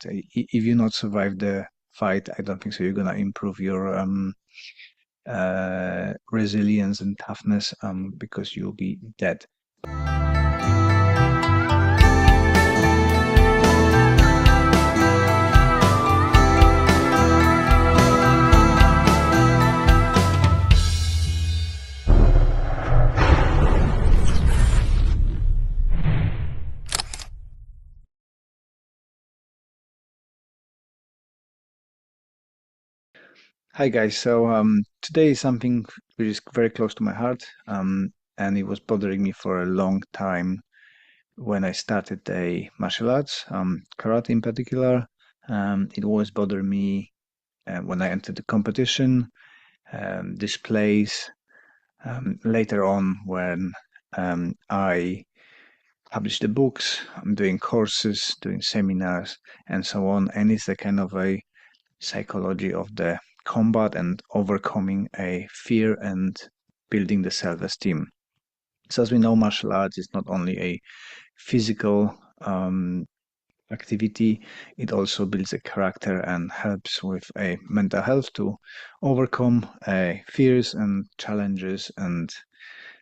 if you not survive the fight, I don't think so you're gonna improve your resilience and toughness, because you'll be dead. Hi guys, so today is something which is very close to my heart, and it was bothering me for a long time when I started a martial arts, karate in particular. It always bothered me when I entered the competition, displays, later on when I published the books, I'm doing courses, doing seminars, and so on. And it's a kind of a psychology of the combat and overcoming a fear and building the self-esteem. So as we know, martial arts is not only a physical activity, it also builds a character and helps with a mental health to overcome fears and challenges and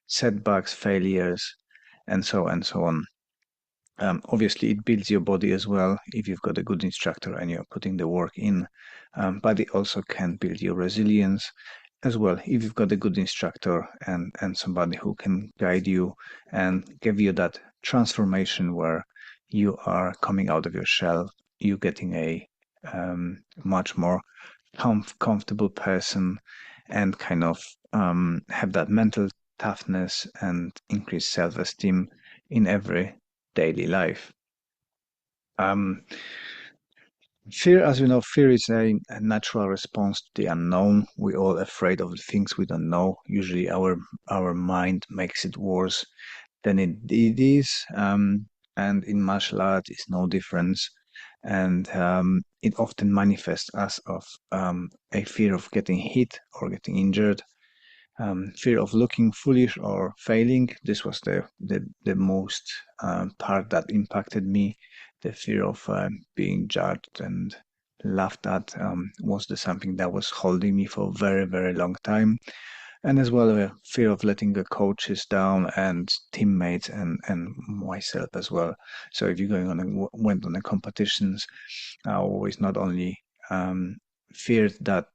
setbacks, failures, and so on. Obviously, it builds your body as well if you've got a good instructor and you're putting the work in, but it also can build your resilience as well if you've got a good instructor and somebody who can guide you and give you that transformation where you are coming out of your shell, you're getting a much more comfortable person and kind of have that mental toughness and increased self-esteem in every daily life. Fear, as we know, fear is a natural response to the unknown. We're all afraid of the things we don't know. Usually, our mind makes it worse than it is. And in martial arts, it's no difference. And it often manifests as of a fear of getting hit or getting injured, fear of looking foolish or failing. This was the most part that impacted me. The fear of being judged and laughed at was something that was holding me for a very, very long time. And as well, a fear of letting the coaches down and teammates and myself as well. So if you're going on went on the competitions, I always not only feared that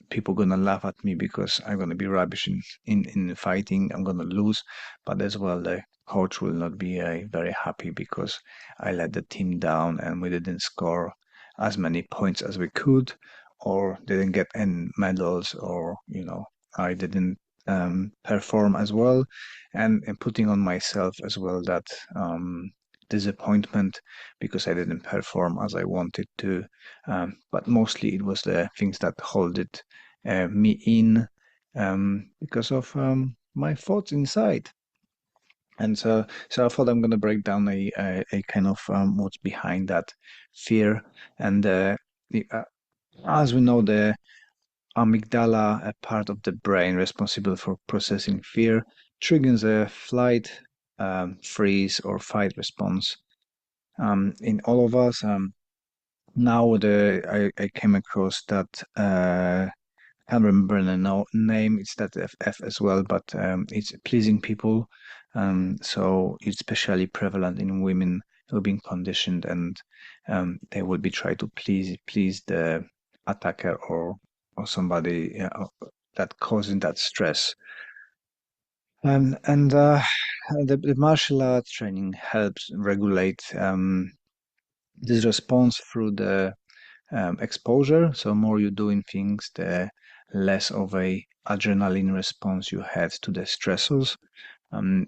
people gonna laugh at me because I'm gonna be rubbish in fighting, I'm gonna lose, but as well the coach will not be very happy because I let the team down and we didn't score as many points as we could, or didn't get any medals, or I didn't perform as well, and putting on myself as well that disappointment because I didn't perform as I wanted to. But mostly it was the things that hold it me in because of my thoughts inside. And so I thought I'm going to break down a kind of what's behind that fear. And as we know, the amygdala, a part of the brain responsible for processing fear, triggers a flight, freeze, or fight response in all of us. Now I came across that I can't remember the name. It's that FF as well, but it's pleasing people. So it's especially prevalent in women who've been conditioned, and they would be trying to please the attacker or somebody that causing that stress. And the martial arts training helps regulate this response through the exposure. So more you're doing things, the less of a adrenaline response you have to the stressors.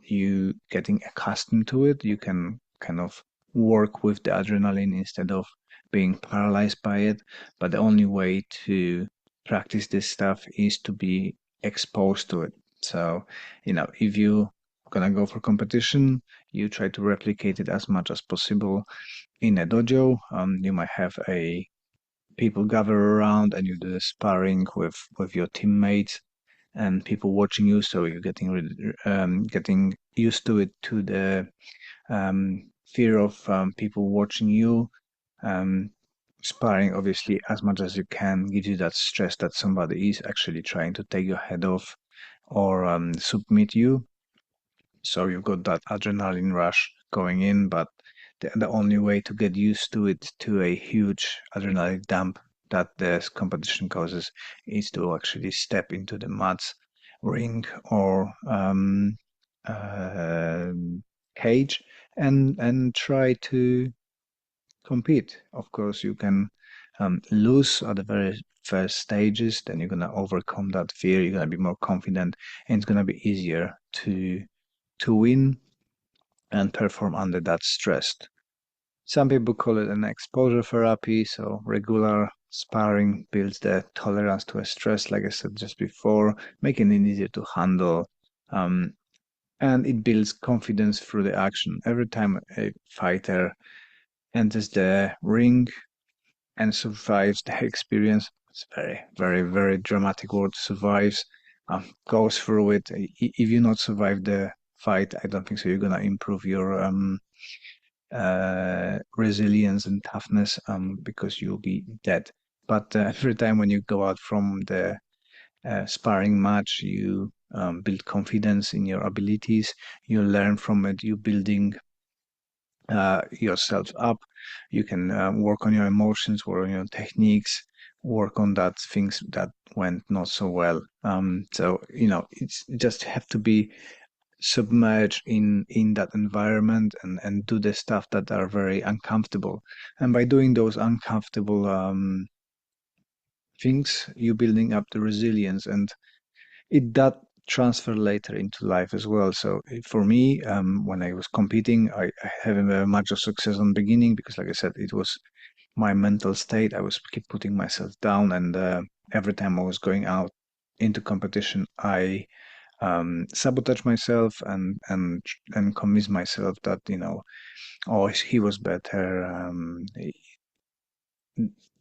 You getting accustomed to it. You can kind of work with the adrenaline instead of being paralyzed by it. But the only way to practice this stuff is to be exposed to it. So, if you gonna go for competition, you try to replicate it as much as possible in a dojo. You might have a people gather around and you do the sparring with your teammates and people watching you, so you're getting used to it, to the fear of people watching you. Sparring, obviously, as much as you can, gives you that stress that somebody is actually trying to take your head off or submit you. So you've got that adrenaline rush going in, but the only way to get used to it, to a huge adrenaline dump that this competition causes, is to actually step into the mats, ring, or uh, cage and try to compete. Of course, you can lose at the very first stages, then you're gonna overcome that fear. You're gonna be more confident, and it's gonna be easier to win and perform under that stress. Some people call it an exposure therapy, so regular sparring builds the tolerance to a stress, like I said just before, making it easier to handle. Um, and it builds confidence through the action. Every time a fighter enters the ring and survives the experience, it's very dramatic word, survives, goes through it. If you not survive the fight, I don't think so. You're gonna improve your resilience and toughness because you'll be dead. But every time when you go out from the sparring match, you build confidence in your abilities. You learn from it. You building yourself up. You can work on your emotions, work on your techniques, work on that things that went not so well. So it's just have to be submerged in that environment and do the stuff that are very uncomfortable. And by doing those uncomfortable things, you're building up the resilience, and it that transfer later into life as well. So for me, when I was competing, I haven't very much of success on the beginning because, like I said, it was my mental state. I was keep putting myself down, and every time I was going out into competition, I sabotage myself and convince myself that oh, he was better.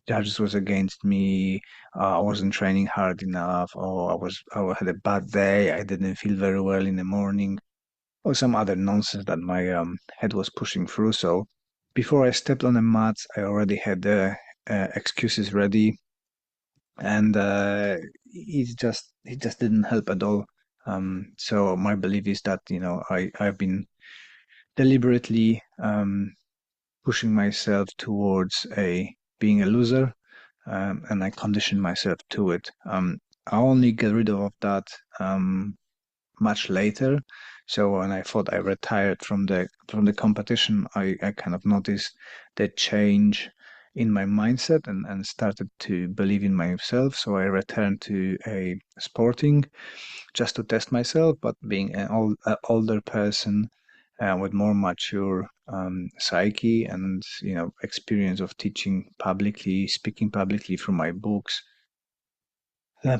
Judges was against me. I wasn't training hard enough. Or I had a bad day. I didn't feel very well in the morning, or some other nonsense that my head was pushing through. So before I stepped on the mats, I already had the excuses ready, and it just didn't help at all. So my belief is that I've been deliberately pushing myself towards a being a loser, and I conditioned myself to it. I only get rid of that much later. So when I thought I retired from the competition, I kind of noticed the change in my mindset and started to believe in myself. So I returned to a sporting just to test myself, but being an older person with more mature psyche and experience of teaching publicly, speaking publicly from my books,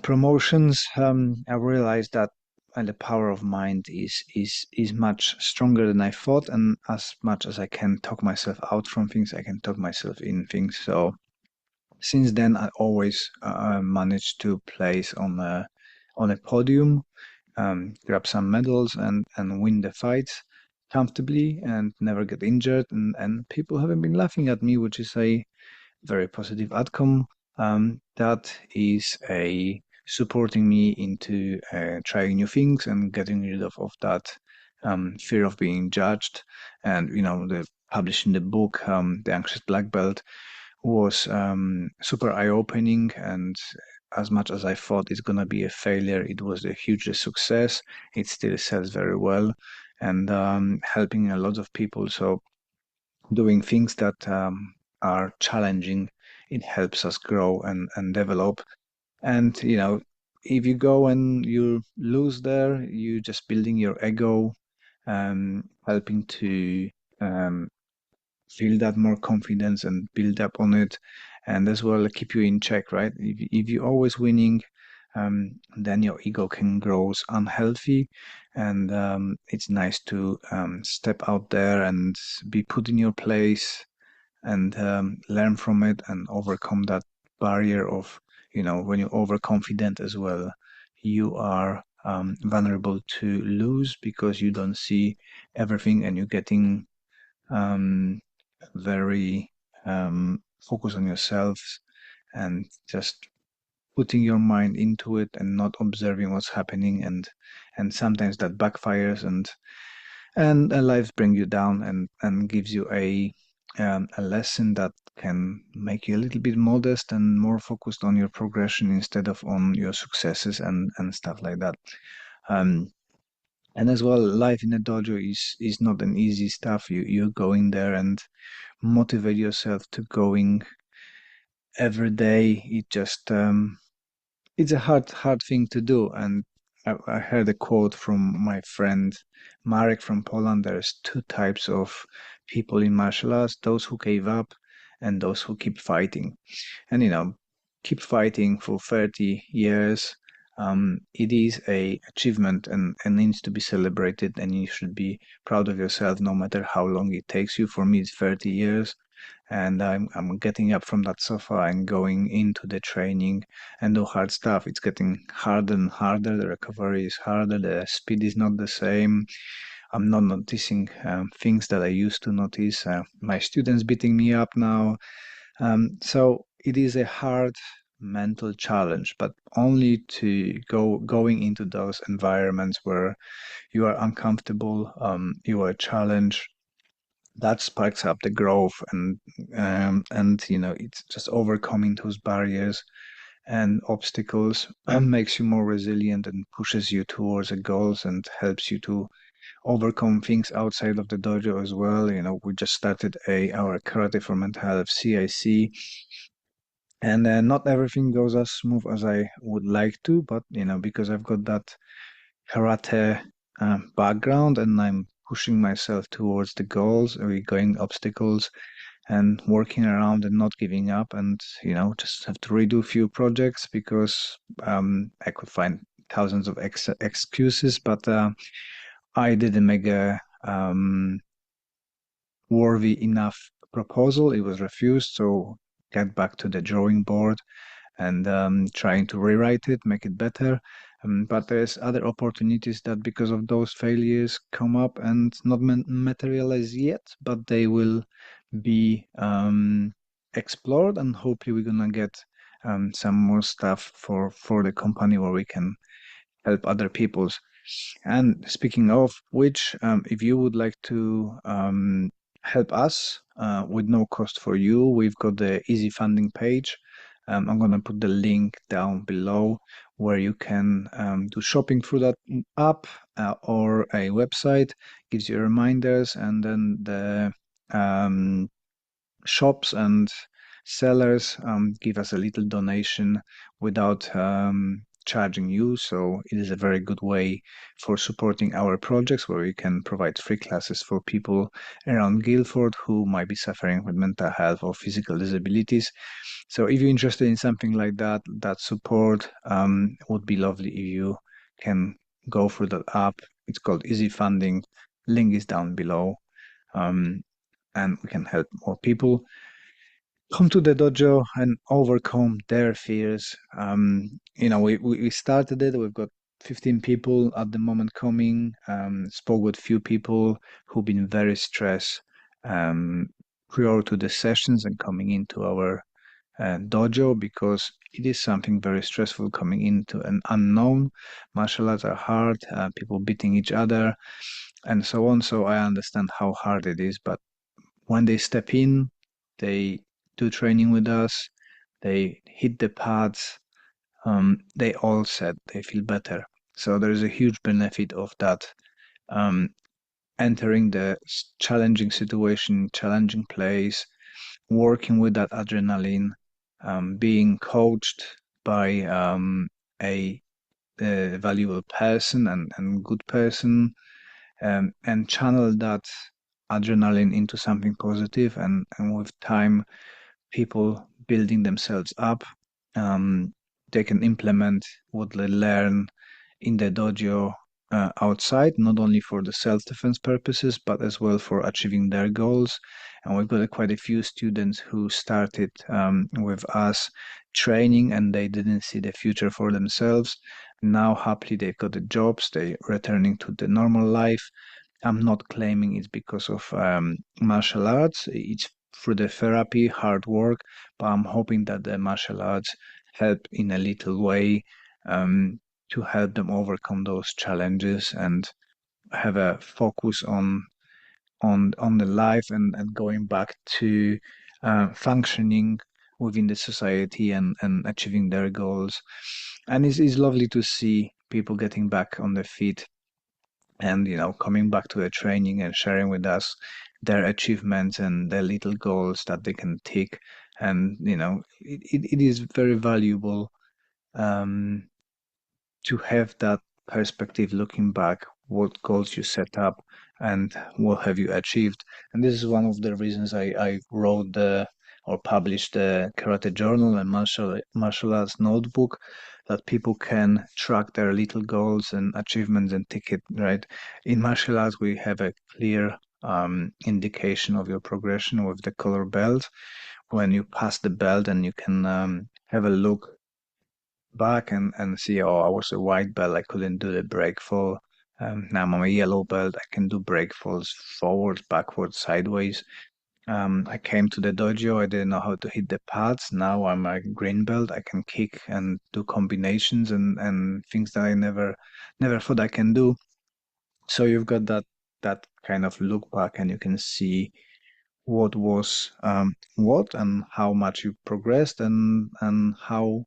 promotions, I realized that the power of mind is much stronger than I thought, and as much as I can talk myself out from things, I can talk myself in things. So since then, I always managed to place on a podium, grab some medals, and win the fights comfortably and never get injured. And people haven't been laughing at me, which is a very positive outcome. That is a supporting me into trying new things and getting rid of that fear of being judged. And the publishing the book, The Anxious Black Belt, was super eye-opening. And as much as I thought it's gonna be a failure, it was a huge success. It still sells very well and helping a lot of people. So doing things that are challenging, it helps us grow and develop. And if you go and you lose there, you just building your ego, helping to um, feel that more confidence and build up on it, and as well keep you in check, right? If you're always winning, then your ego can grow unhealthy, and it's nice to step out there and be put in your place and learn from it and overcome that barrier of when you're overconfident as well, you are vulnerable to lose because you don't see everything and you're getting very focus on yourselves and just putting your mind into it and not observing what's happening, and sometimes that backfires, and life brings you down and gives you a lesson that can make you a little bit modest and more focused on your progression instead of on your successes and stuff like that. um and as well, life in a dojo is not an easy stuff. You go in there and motivate yourself to going every day. It's a hard thing to do. And I heard a quote from my friend Marek from Poland. There's two types of people in martial arts: those who gave up and those who keep fighting. And keep fighting for 30 years. It is a achievement and needs to be celebrated, and you should be proud of yourself no matter how long it takes you. For me, it's 30 years, and I'm getting up from that sofa and going into the training and do hard stuff. It's getting harder and harder. The recovery is harder. The speed is not the same. I'm not noticing things that I used to notice. My students beating me up now. So it is a hard mental challenge, but only to going into those environments where you are uncomfortable, you are challenged, that sparks up the growth, and it's just overcoming those barriers and obstacles and makes you more resilient and pushes you towards the goals and helps you to overcome things outside of the dojo as well. We just started our karate for mental health CIC, and not everything goes as smooth as I would like to, but because I've got that karate background and I'm pushing myself towards the goals, we're going obstacles and working around and not giving up, and just have to redo a few projects because I could find thousands of excuses, but I didn't make a worthy enough proposal. It was refused, so get back to the drawing board and trying to rewrite it, make it better. But there's other opportunities that, because of those failures, come up and not materialize yet, but they will be explored, and hopefully we're gonna get some more stuff for the company where we can help other people's. And speaking of which, if you would like to help us with no cost for you, we've got the easy funding page. I'm going to put the link down below where you can do shopping through that app or a website. Gives you reminders, and then the shops and sellers give us a little donation without charging you. So it is a very good way for supporting our projects, where we can provide free classes for people around Guildford who might be suffering with mental health or physical disabilities. So if you're interested in something like that, that support would be lovely if you can go through that app. It's called Easy Funding. Link is down below. Um, and we can help more people come to the dojo and overcome their fears. We started it. We've got 15 people at the moment coming. Spoke with few people who've been very stressed prior to the sessions and coming into our dojo, because it is something very stressful coming into an unknown. Martial arts are hard, people beating each other, and so on. So I understand how hard it is, but when they step in, they do training with us, they hit the pads, they all said they feel better. So there is a huge benefit of that. Um, Entering the challenging situation, challenging place, working with that adrenaline, being coached by a valuable person and good person, and channel that adrenaline into something positive, and with time, people building themselves up, um, they can implement what they learn in the dojo outside, not only for the self-defense purposes, but as well for achieving their goals. And we've got quite a few students who started with us training, and they didn't see the future for themselves. Now, happily, they've got the jobs, they returning to the normal life. I'm not claiming it's because of martial arts. It's through the therapy, hard work, but I'm hoping that the martial arts help in a little way um, to help them overcome those challenges and have a focus on the life and going back to functioning within the society and achieving their goals. And it's lovely to see people getting back on their feet and coming back to the training and sharing with us their achievements and their little goals that they can tick. And it is very valuable um, to have that perspective looking back, what goals you set up and what have you achieved. And this is one of the reasons I wrote the or published the Karate Journal and martial arts notebook, that people can track their little goals and achievements and tick it, right? In martial arts, we have a clear indication of your progression with the color belt. When you pass the belt, and you can have a look back and see, oh, I was a white belt, I couldn't do the break fall. Now I'm a yellow belt, I can do break falls forwards, backwards, sideways. I came to the dojo, I didn't know how to hit the pads. Now I'm a green belt, I can kick and do combinations and things that I never thought I can do. So you've got that kind of look back, and you can see what was what and how much you progressed and how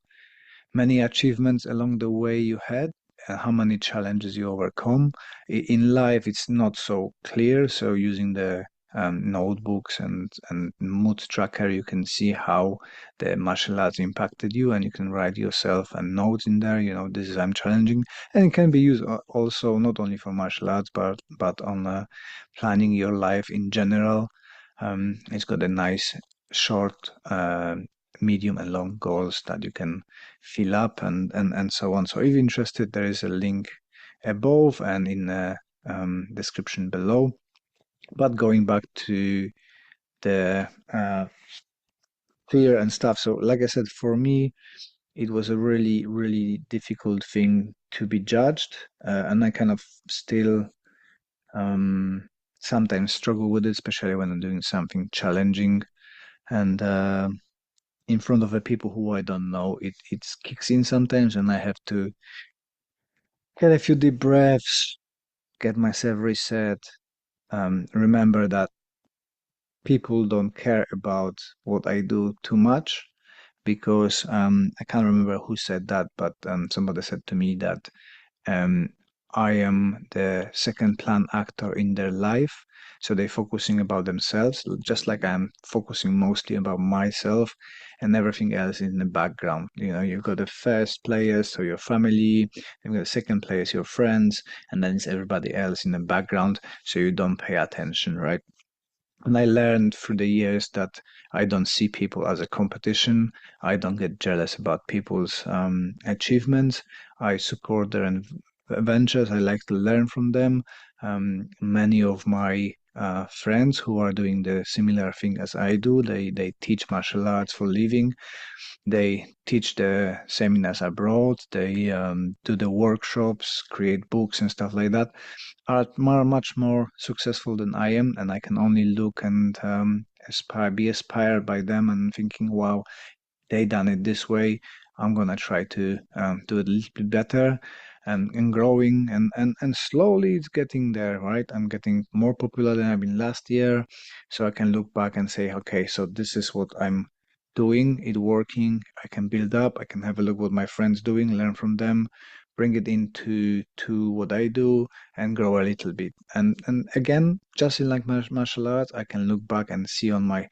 many achievements along the way you had, how many challenges you overcome. In life, it's not so clear. So using the notebooks and mood tracker, you can see how the martial arts impacted you, and you can write yourself a note in there. This is I'm challenging, and it can be used also not only for martial arts, but on planning your life in general. It's got a nice short, medium, and long goals that you can fill up and so on. So if you're interested, there is a link above and in the description below. But going back to the fear and stuff. So like I said, for me, it was a really, really difficult thing to be judged. And I kind of still um, sometimes struggle with it, especially when I'm doing something challenging. And in front of the people who I don't know, it kicks in sometimes, and I have to get a few deep breaths, get myself reset, remember that people don't care about what I do too much, because I can't remember who said that, but somebody said to me that um, I am the second plan actor in their life. So they're focusing about themselves, just like I'm focusing mostly about myself, and everything else in the background. You've got the first players, so your family, you've got the second players, your friends, and then it's everybody else in the background, so you don't pay attention, right? And I learned through the years that I don't see people as a competition. I don't get jealous about people's achievements. I support their adventures. I like to learn from them. Many of my friends who are doing the similar thing as I do, they teach martial arts for living. They teach the seminars abroad. They do the workshops, create books and stuff like that, are much more successful than I am, and I can only look and be inspired by them, and thinking, wow, they done it this way. I'm gonna try to do it a little bit better, and growing, and slowly it's getting there, right? I'm getting more popular than I've been last year, so I can look back and say, okay, so this is what I'm doing, it working. I can build up. I can have a look what my friends doing, learn from them, bring it into to what I do, and grow a little bit. And again, just in like martial arts, I can look back and see on my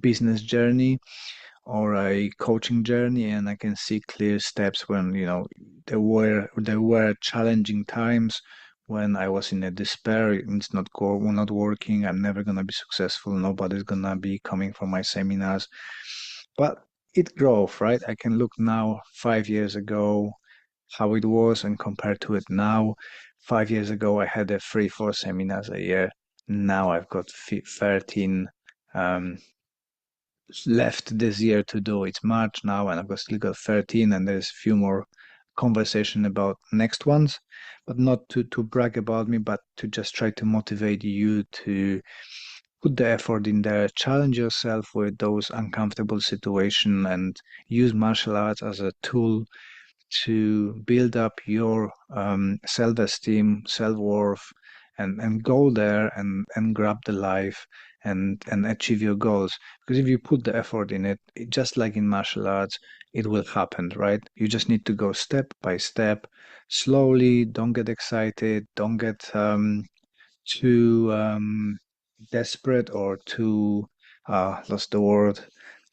business journey or a coaching journey, and I can see clear steps when there were challenging times when I was in a despair. It's not working. I'm never gonna be successful. Nobody's gonna be coming for my seminars. But it growth, right? I can look now 5 years ago how it was and compare to it now. 5 years ago, I had a 3, 4 seminars a year. Now I've got 13 um, left this year to do. It's March now, and I've still got 13, and there's a few more conversation about next ones, but not to brag about me, but to just try to motivate you to put the effort in there, challenge yourself with those uncomfortable situations, and use martial arts as a tool to build up your self-esteem, self-worth, and go there and grab the life and achieve your goals. Because if you put the effort in it, just like in martial arts, it will happen, right? You just need to go step by step, slowly. Don't get excited. Don't get too desperate or too lost the word,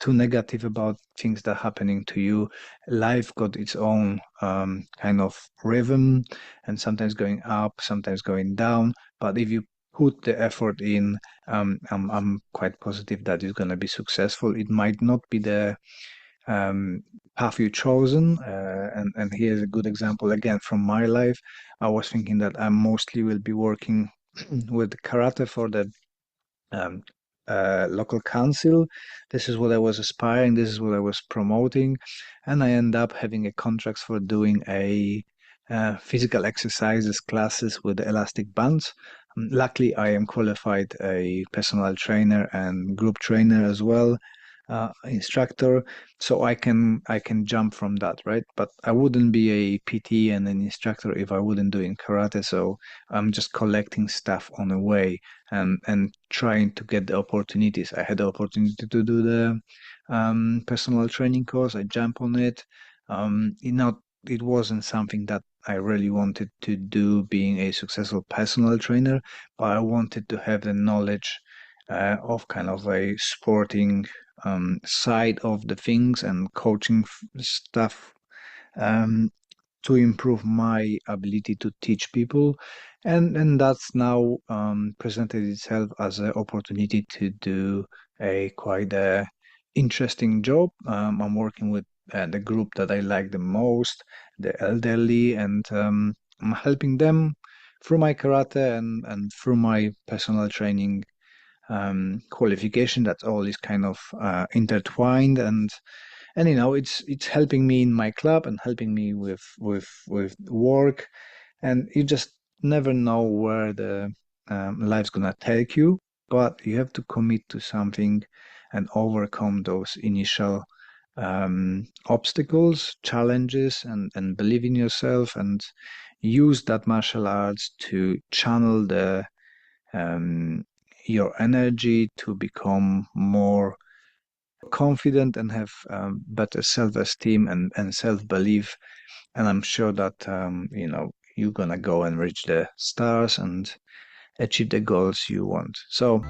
too negative about things that are happening to you. Life got its own kind of rhythm, and sometimes going up, sometimes going down. But if you put the effort in, I'm quite positive that it's going to be successful. It might not be the um, path you chosen. And here's a good example again from my life. I was thinking that I mostly will be working with karate for the um, local council. This is what I was aspiring. This is what I was promoting, and I end up having a contract for doing a physical exercises classes with elastic bands. Luckily, I am qualified a personal trainer and group trainer as well, instructor, so I can jump from that, right? But I wouldn't be a PT and an instructor if I wouldn't doing karate. So I'm just collecting stuff on the way and trying to get the opportunities. I had the opportunity to do the personal training course. I jump on it. It wasn't something that I really wanted to do, being a successful personal trainer, but I wanted to have the knowledge of kind of a sporting side of the things and coaching stuff um, to improve my ability to teach people, and that's now presented itself as an opportunity to do a quite interesting job. I'm working with the group that I like the most, the elderly, and I'm helping them through my karate and through my personal training qualification. That's all is kind of intertwined, and it's helping me in my club and helping me with work, and you just never know where the life's gonna take you, but you have to commit to something and overcome those initial obstacles, challenges, and believe in yourself and use that martial arts to channel the your energy to become more confident and have better self-esteem and self-belief. And I'm sure that you're gonna go and reach the stars and achieve the goals you want. So